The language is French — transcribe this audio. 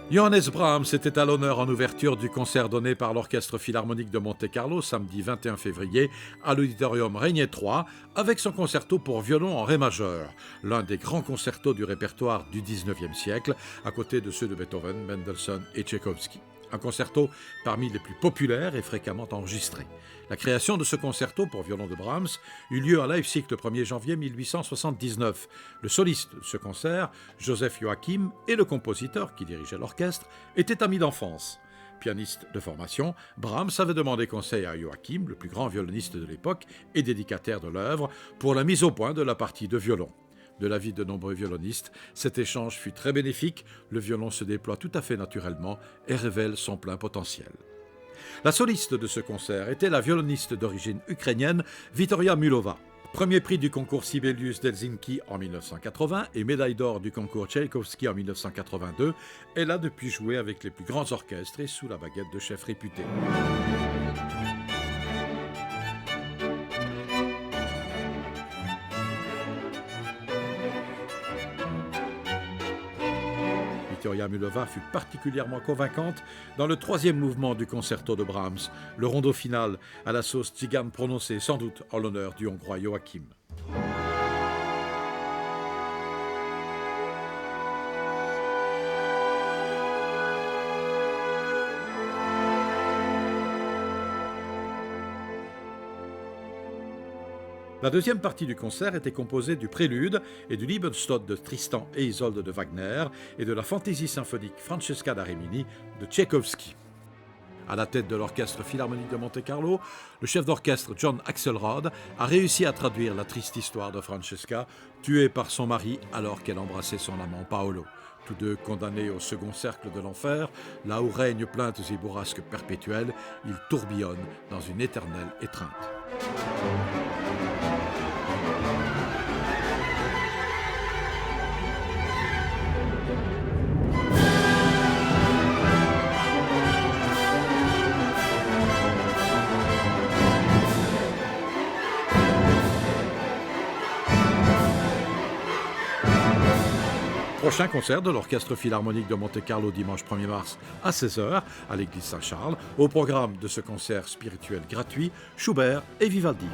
Johannes Brahms était à l'honneur en ouverture du concert donné par l'Orchestre Philharmonique de Monte-Carlo samedi 21 février à l'Auditorium Régnier 3 avec son concerto pour violon en ré majeur, l'un des grands concertos du répertoire du XIXe siècle, à côté de ceux de Beethoven, Mendelssohn et Tchaïkovski. Un concerto parmi les plus populaires et fréquemment enregistrés. La création de ce concerto pour violon de Brahms eut lieu à Leipzig le 1er janvier 1879. Le soliste de ce concert, Joseph Joachim, et le compositeur qui dirigeait l'orchestre étaient amis d'enfance. Pianiste de formation, Brahms avait demandé conseil à Joachim, le plus grand violoniste de l'époque et dédicataire de l'œuvre, pour la mise au point de la partie de violon. De l'avis de nombreux violonistes, cet échange fut très bénéfique, le violon se déploie tout à fait naturellement et révèle son plein potentiel. La soliste de ce concert était la violoniste d'origine ukrainienne Vitoria Mulova. Premier prix du concours Sibelius d'Helsinki en 1980 et médaille d'or du concours Tchaïkovski en 1982, elle a depuis joué avec les plus grands orchestres et sous la baguette de chefs réputés. Vitoria Mulova fut particulièrement convaincante dans le troisième mouvement du concerto de Brahms, le rondo final à la sauce tzigane prononcée sans doute en l'honneur du Hongrois Joachim. La deuxième partie du concert était composée du prélude et du Liebestod de Tristan et Isolde de Wagner et de la fantaisie symphonique Francesca da Rimini de Tchaïkovski. À la tête de l'Orchestre Philharmonique de Monte-Carlo, le chef d'orchestre John Axelrod a réussi à traduire la triste histoire de Francesca, tuée par son mari alors qu'elle embrassait son amant Paolo. Tous deux condamnés au second cercle de l'enfer, là où règnent plaintes et bourrasques perpétuelles, ils tourbillonnent dans une éternelle étreinte. Prochain concert de l'Orchestre Philharmonique de Monte-Carlo dimanche 1er mars à 16h à l'église Saint-Charles. Au programme de ce concert spirituel gratuit, Schubert et Vivaldi.